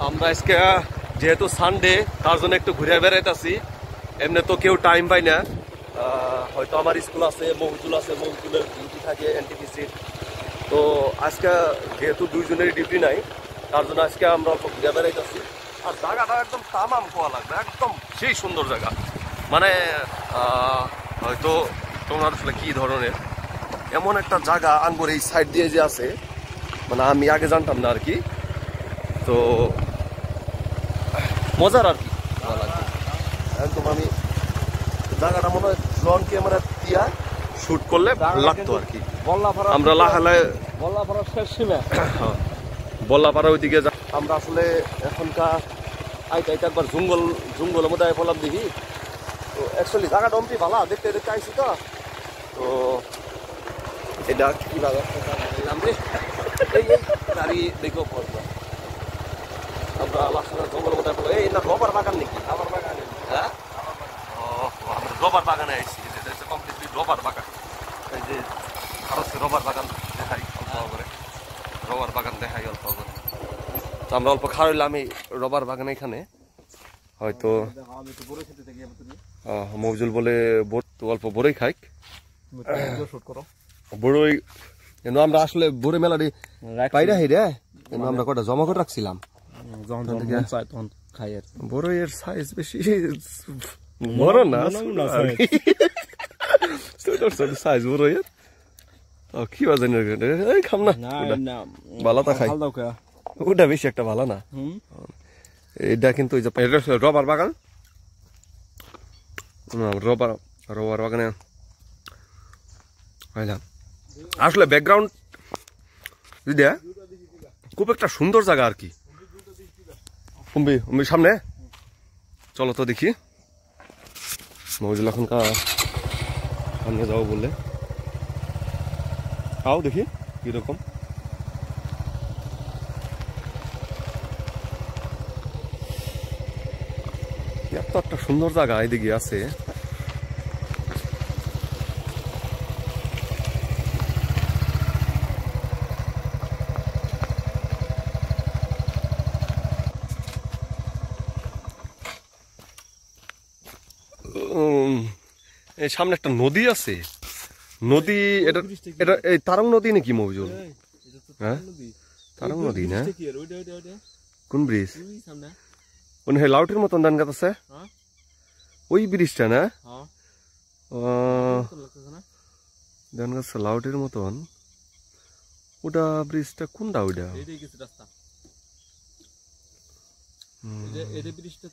আমরা আজকে যেহেতু সানডে তার জন্য একটু ঘুরে বেড়াইতেছি। এমনি তো কেউ টাইম পাই না, হয়তো আমার স্কুল আছে, মহজুলের ডিউটি থাকে এনটিপিসি। তো আজকে যেহেতু দুইজনের ডিউটি নাই, তার জন্য আজকে আমরা অল্প ঘুরে বেড়াইতেছি। আর জায়গাটা একদম তামাম খোয়া লাগবে, একদম সেই সুন্দর জায়গা। মানে হয়তো তোমার আসলে কি ধরনের এমন একটা জায়গা আঙ্গুর এই সাইড দিয়ে যে আছে, মানে আমি আগে জানতাম না আর কি। তো মজার আর কি, একদম আমি জায়গাটা মনে হয় ড্রোন ক্যামেরা দিয়া শুট করলে ভালো লাগতো আর কি। আমরা লাহালায় বল্লাপাড়া ওইদিকে আমরা আসলে এখনকার আইতে একবার জঙ্গলের মধ্যে বললাম দেখি। তো অ্যাকচুয়ালি জায়গাটা অমতি ভালো, দেখতে দেখতে আইসি তো। তো এটা কি বাগান গাড়ি দেখেও পড়বো আমরা জঙ্গলের মধ্যে। এই না রবার বাগান নাকি? রবার বাগান, হ্যাঁ আমরা রবার বাগানে আইসি, কমপ্লিটলি রবার বাগান। এই যে ভারতের রবার বাগান দেখাই অল্প করে, রবার বাগান দেখাই অল্প করে। তো আমরা অল্প খাওয়াইলাম এই রবার বাগানে। এখানে হয়তো মফজুল বলে অল্প বড়ই খাই, বড়ই আমরা আসলে বড়ে মেলাটি পাইরা হে রে, আমরা কটা জমা করে রাখছিলাম। বড়ইয়ের সাইজ বেশি বড় না, সাইজ বড়ইয়ের কি বাজে খাম না, ভালোটা খাই, ওটা বেশি একটা ভালো না। এটা কিন্তু রবার বাগান, রবার বাগানে আসলে ব্যাকগ্রাউন্ড খুব একটা সুন্দর জায়গা আর কি। সামনে চলো তো দেখি, মহিজুল এখনকার সামনে যাবো বললে, তাও দেখি কিরকম। এত একটা সুন্দর জায়গা এদিকে আছে। এই সামনে একটা নদী আছে, নদী, এটা এটা এই তারং নদী নাকি মফজুল? হ্যাঁ তারং নদী না? কোন ব্রিজ? লাউটির মতন ধান গাছ আছে ওই ব্রিজটা না? ধান গাছ লাউটির মতন, ওটা ব্রিজটা কোনটা? ওইটা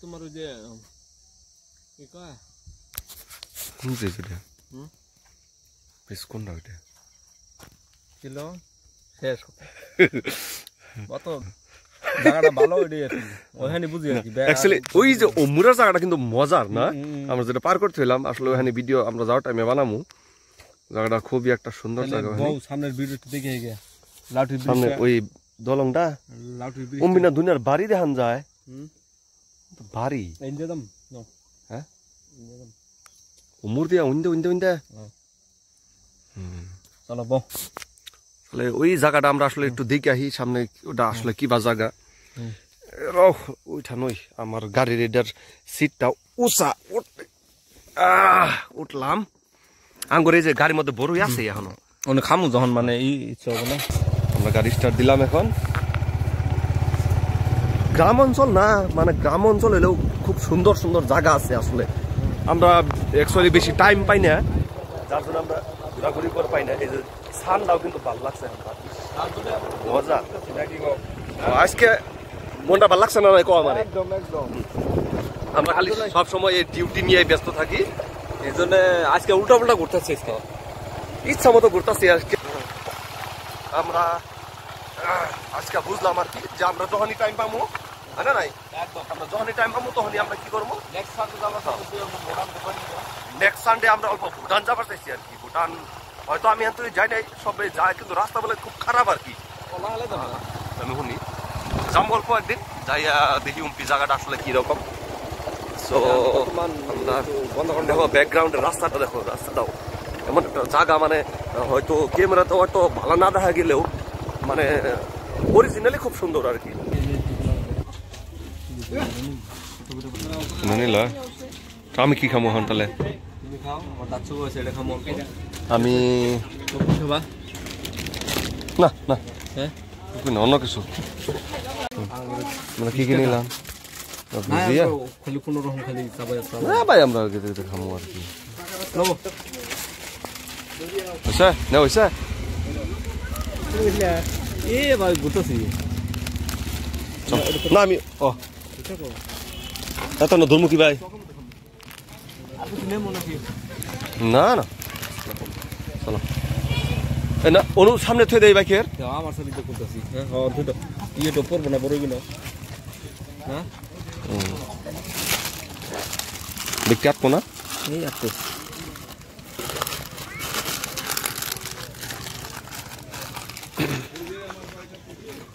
তোমার ওই যে কোনটা ওইটা ছিল শেষ ওই যে ওমুরা জায়গাটা কিন্তু মজার না? আমরা যেটা পার করতে হইলাম আসলে ওখানে ভিডিও আমরা যাওয়ার টাইমে বানামু। জায়গাটা খুবই একটা সুন্দর জায়গা। সামনের ভিডিওটা দেখে সামনে ওই দলংটা অম্বিনা দুনিয়ার বাড়ি দেখান যায়, বাড়ি হ্যাঁ উমুর দিয়া উইন্দে উইন্দে উইন্দে। চলো ওই জায়গাটা আমরা আসলে একটু দেখে আহি সামনে, ওটা আসলে কি বা জায়গা। ওইটা নই, আমার গাড়ির এটার সিটটা উঁচা, উঠলাম। আঙ্গুর এই যে গাড়ির মধ্যে বড়ই আছে এখনো, অনেক খামু যখন মানে ইচ্ছা হবে না। আমরা গাড়ি স্টার্ট দিলাম এখন। গ্রাম অঞ্চল না, মানে গ্রাম অঞ্চল হলেও খুব সুন্দর সুন্দর জায়গা আছে আসলে। আমরা অ্যাকচুয়ালি বেশি টাইম পাই না, যার জন্য আমরা ঘোরাঘুরি করে পাই না। এই যে সানটাও কিন্তু ভালো লাগছে, মজা। আজকে মনটা ভালো লাগছে না আমার? একদম একদম। আমরা খালি সবসময় এই ডিউটি নিয়ে ব্যস্ত থাকি, এই জন্য আজকে উল্টা উল্টা ঘুরতেছি, ইচ্ছা মতো ঘুরতেছি আজকে। আমরা আজকে বুঝলাম আর কি যে আমরা যখনই টাইম পাবো, না নাই আমরা যখনই টাইম পাবো তখনই আমরা কি করবো, নেক্সট সানডে আমরা অল্প ভুটান যাবার চাইছি আর কি। ভুটান হয়তো আমি এত যাই নাই, সবাই যায় কিন্তু রাস্তা বলে খুব খারাপ আর কি। আমি শুনি যাম অল্প একদিন যাইয়া দেখি উম্পি জায়গাটা আসলে কিরকম। সো দেখো ব্যাকগ্রাউন্ডের রাস্তাটা, দেখো রাস্তাটাও এমন একটা জায়গা, মানে হয়তো ক্যামেরাতে হয়তো ভালো না দেখা গেলেও মানে অরিজিনালি খুব সুন্দর আর কি। নিল আমি কি খামো এখন তাহলে আমি না না অন্য কিছু মানে কি কি নিলাম ভাই আমরা খামো আর কি হয়েছে না হয়েছে না আমি ও এত না ধর্ম কি ভাই না না চলো না অনু সামনে থুয়ে দেয় বাইকের আমার সাথে করতেছি ইয়েটা পড়বো না বড় কিনা হ্যাঁ দেখতে আটবো না এই আটবো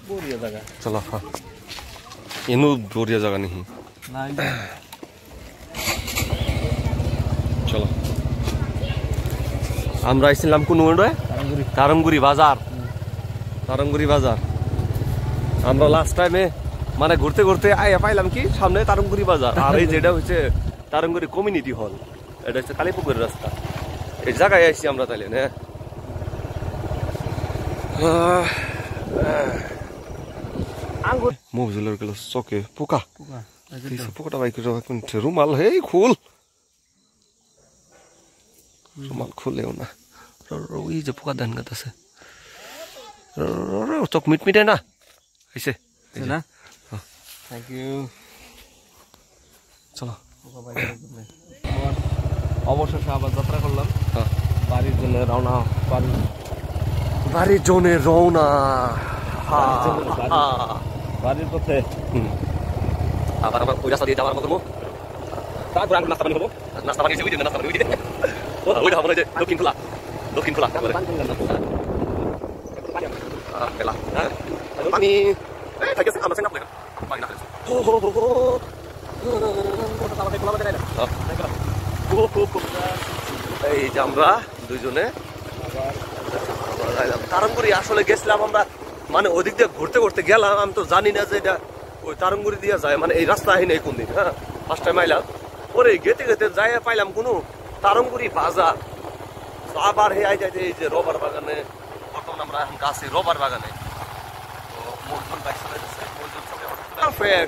বড়িয়া জায়গা চলো হ্যাঁ এনু বড়িয়া জায়গা নেই চলো আমরা আইছিলাম কোন তারমগুড়ি বাজার আমরা লাস্ট টাইমে মানে ঘুরতে ঘুরতে আইয়া পাইলাম কি সামনে তারমগুড়ি বাজার আর এই যেটা হচ্ছে তারমগুড়ি কমিউনিটি হল এটা হচ্ছে কালীপুকুরের রাস্তা এই জায়গায় আইছি আমরা তাইলে না মফিজুলের গেল চকে পোকাটা বাইক রুমাল হেই খুল রুমাল খুলেও না ওই যে পোকা ধান গাছ আছে চোখ মিটমিটে না হয়েছে না থ্যাংক ইউ চলো অবশেষে আবার যাত্রা করলাম বাড়ির জন্য রওনা বাড়ির জন্য রওনা বাড়ির পথে আবার আবার ওই রাস্তা দিয়ে যাওয়ার করবো তারপর আমরা নাস্তা পানি হবো নাস্তা পানি ওই নাস্তা পানি ওইটা হবে না যে দক্ষিণ খোলা পানি ঠিক আছে আমরা না পানি না এই যে আমরা দুইজনে তারমগুড়ি আসলে গেছিলাম আমরা মানে ওদিক দিয়ে ঘুরতে ঘুরতে গেলাম আমি তো জানি না যে এটা ওই তারমগুড়ি দিয়ে যায় মানে এই রাস্তা আহি নেই কোন দিন হ্যাঁ ফার্স্ট টাইম আইলাম ওরে গেতে গেতে যাই পাইলাম কোনো তারমগুড়ি বাজার আবার হে আই যাইতে এই যে রবার বাগানে প্রথম আমরা এখন গাছে রবার বাগানে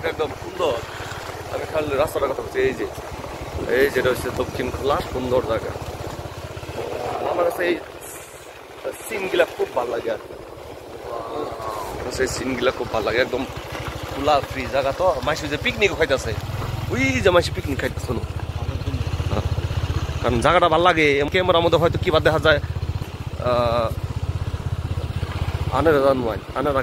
একদম সুন্দর আমি খালি রাস্তাটার কথা বলছি এই যেটা হচ্ছে দক্ষিণ খোলা সুন্দর জায়গা আমার কাছে এই সিনগুলা খুব ভালো লাগে আর সেই সিনগুলা খুব ভালো লাগে একদম খোলা ফ্রি জায়গা তো মাইসি যে পিকনিকও খাইতেছে ওই যে মাইসি পিকনিক খাইতেছে কারণ জায়গাটা ভালো লাগে ক্যামেরার মধ্যে হয়তো কি বাদ দেখা যায় আনারা জানওয়াই আনারা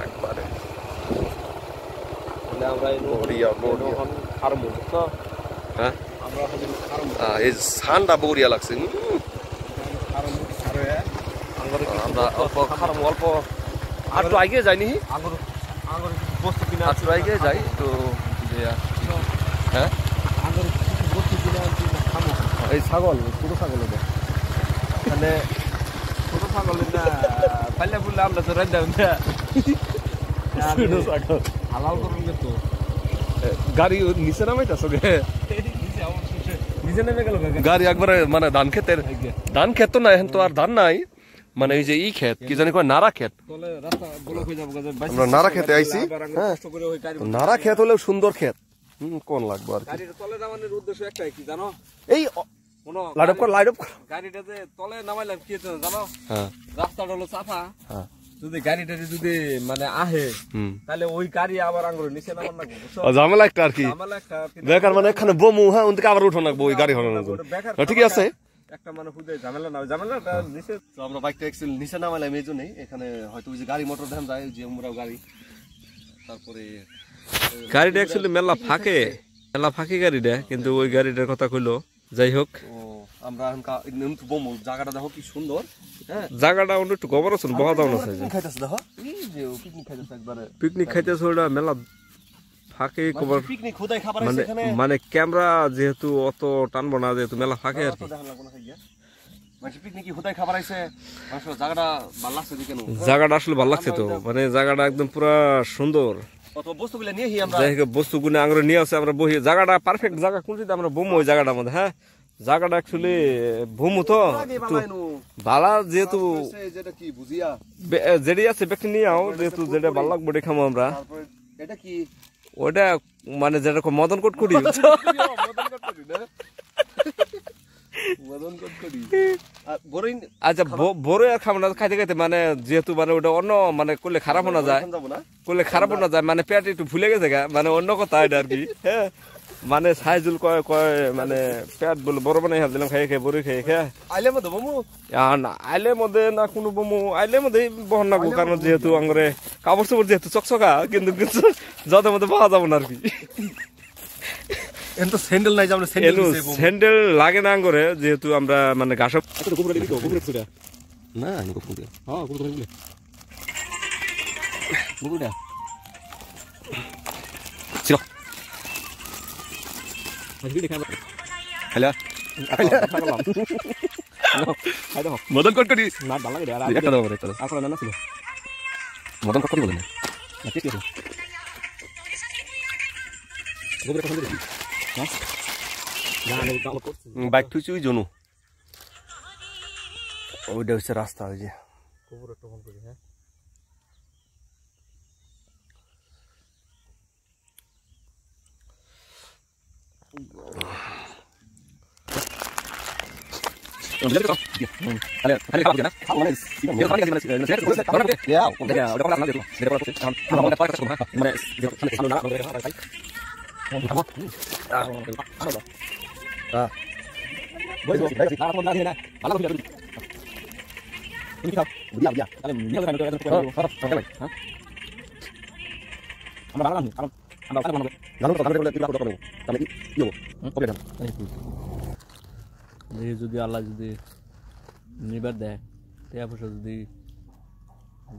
একবারে হ্যাঁ এই সানটা বড়িয়া লাগছে আমরা অল্প আর তো আগে যাইনি আগে যাই তো হ্যাঁ এই ছাগল ছোট ছাগল মানে ছোট ছাগল না পাইলে বললে আমরা তো রাখতাম না হালাল করুন কিন্তু গাড়ি নিচে নামাইতেছ নিজে নেমে গেল গাড়ি একবারে মানে ধান ক্ষেত তো না এখন তো আর ধান নাই মানে এই যে ই ক্ষেত কি জানি কয় নারা ক্ষেত আমরা নারা খেতে আইছি নারা ক্ষেত হলেও সুন্দর ক্ষেত কোন লাগবে আর তলে নামানোর উদ্দেশ্য একটাই কি জানো এই লাইট অফ গাড়িটা যে তলে নামাইলাম কি জানো রাস্তাটা হলো চাপা যদি গাড়িটা যদি মানে আহে তাহলে ওই গাড়ি আবার আঙ্গুর নিচে নামান লাগবে ঝামেলা একটা আর কি বেকার মানে এখানে বমু হ্যাঁ ওদিকে আবার উঠো লাগবো ওই গাড়ি হরানোর জন্য ঠিক আছে একটা মানে খুদে ঝামেলা না ঝামেলাটা নিচে তো আমরা বাইকটা এক্সেল নিচে নামাইলাম এই জন্যই এখানে হয়তো ওই যে গাড়ি মোটর ধান যায় যে আমরাও গাড়ি তারপরে গাড়িটা অ্যাকচুয়ালি মেলা ফাঁকে গাড়িটা কিন্তু ওই গাড়িটার কথা কইলো যাই হোক আমরা বমু জায়গাটা দেখো কি সুন্দর হ্যাঁ জায়গাটা একটু গোবর আছে বহা দাও না খাইতেছে দেখো এই যে পিকনিক খাইতেছে একবারে পিকনিক খাইতেছে ওটা মেলা ফাঁকে কভার পিকনিক খোদাই খাবার আছে এখানে মানে ক্যামেরা যেহেতু অত টানবো না যেহেতু মেলা ফাঁকে আর কি মানে পিকনিক হুদাই খাবার আইছে আসলে জায়গাটা ভালো লাগছে কেন জায়গাটা আসলে ভালো লাগছে তো মানে জায়গাটা একদম পুরা সুন্দর কত বস্তুগুলো নিয়ে হি আমরা যাই বস্তুগুলো আমরা নিয়ে আসে আমরা বহি জায়গাটা পারফেক্ট জায়গা কোনটা আমরা বমু ওই জায়গাটার মধ্যে হ্যাঁ জায়গাটা অ্যাকচুয়ালি ভূমু তো ভালা যেহেতু যেটা কি বুঝিয়া যেটি আছে ব্যক্তি নিয়ে আও যেহেতু যেটা ভালো লাগবে ওটা খামো আমরা এটা কি ওটা মানে যেরকম মদন কোট করি আচ্ছা বড় আর খাবো না খাইতে খাইতে মানে যেহেতু মানে ওটা অন্য মানে করলে খারাপ না যায় করলে খারাপ না যায় মানে পেট একটু ভুলে গেছে গা মানে অন্য কথা এটা আর কি হ্যাঁ মানে সাইজুল কয় কয় মানে পেট বলে বড় বানাই দিলাম খাই খাই বড় খাই খাই আইলে মধ্যে বমু না আইলে মধ্যে না কোনো বমু আইলে মধ্যে বহন না কারণ যেহেতু আঙ্গরে কাপড় চোপড় যেহেতু চকচকা কিন্তু যত মধ্যে পাওয়া যাবো না আর কি এতো স্যান্ডেল নাই আমরা স্যান্ডেল লাগে না আঙ্গরে যেহেতু আমরা মানে ঘাস না গোপুর হ্যাঁ গোপুর বলে গোপুরটা ছিল হ্যালো মদন কোট করি না ভালো লাগে আর একটা দাও রে চলো আপনারা না ছিল মদন কোট বলেন না ঠিক আছে গোপুর কথা বলি হ্যাঁ বাইক তুই জনু ওইটা হচ্ছে রাস্তা ওই যে হ্যাঁ যদি আল্লাহ যদি নিবার দেয় টাকা পয়সা যদি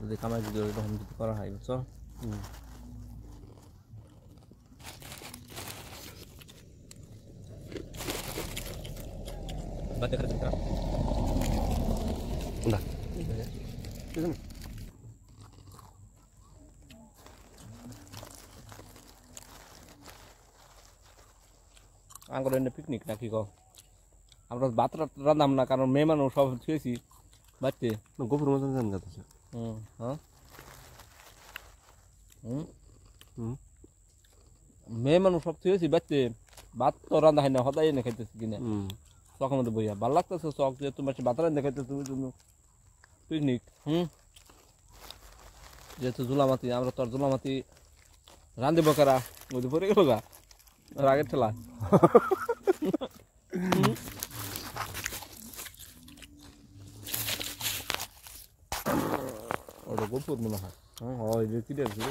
যদি কামাই যদি ওইরকম যদি করা হয় বুঝছো আঙ্গুর পিকনিক নাকি কো আমরা ভাত রান্নাম না কারণ মেয়ে মানুষ সব খেয়েছি বাচ্চে গোপুর মতন জান যাচ্ছে হ্যাঁ মেয়ে মানুষ সব খেয়েছি বাচ্চে ভাত তো রান্না হয় না সদাই এনে খাইতেছি কিনা চকের মধ্যে বইয়া ভালো লাগতেছে চক যে তোমার ভাত রান্না খাইতেছে পিকনিক যেহেতু জুলামাতি আমরা তো আর জুলামাতি রান্ধে বকারা মধ্যে পড়ে গেল গা রাগের ঠেলা ওটা গোপুর মনে হয় হ্যাঁ কি দেখছো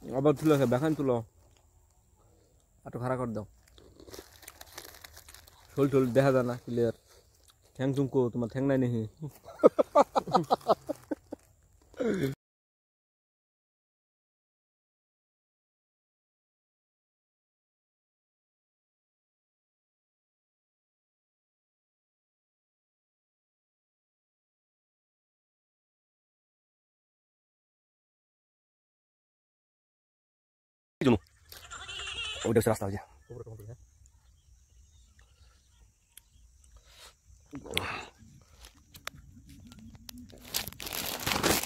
আবার তুলো দেখান তুলো একটু খারাপ করে দাও শোল টোল দেখা যায় না ক্লিয়ার ঠ্যাং চুমকো তোমার ঠ্যাং নাই নেহি ওইটা হচ্ছে রাস্তা ওই যে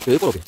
এই করবে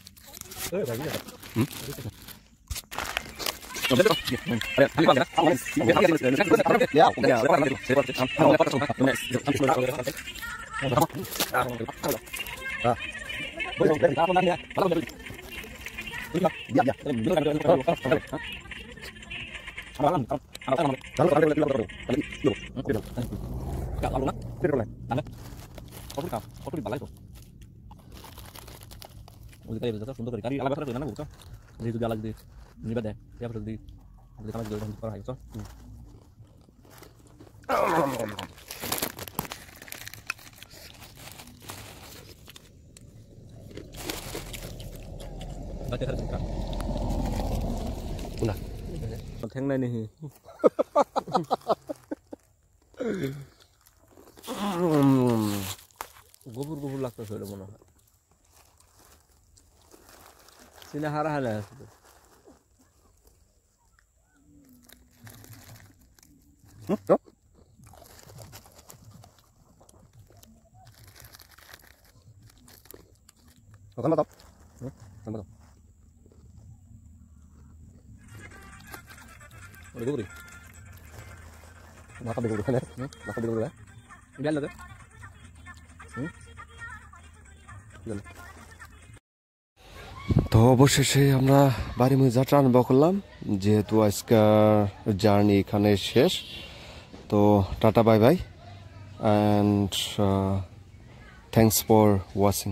সুন্দর করে গাড়ি আলাদা করে না বুঝছো যদি আলাদা যদি নিবে দেয় যদি কামাই যদি করা হয় বুঝছো ঠ্যাং নাই নেহি গভুর গভুর লাগতেছে ওটা মনে হয় সিনা হারা হারা আছে Makan matap. Makan matap. Udah gue beri. Makan dulu kan ya? Makan dulu ya. Udah lagi. তো অবশেষে আমরা বাড়ি মধ্যে যাত্রা আরম্ভ করলাম যেহেতু আজকের জার্নি এখানে শেষ তো tata bye bye and thanks for watching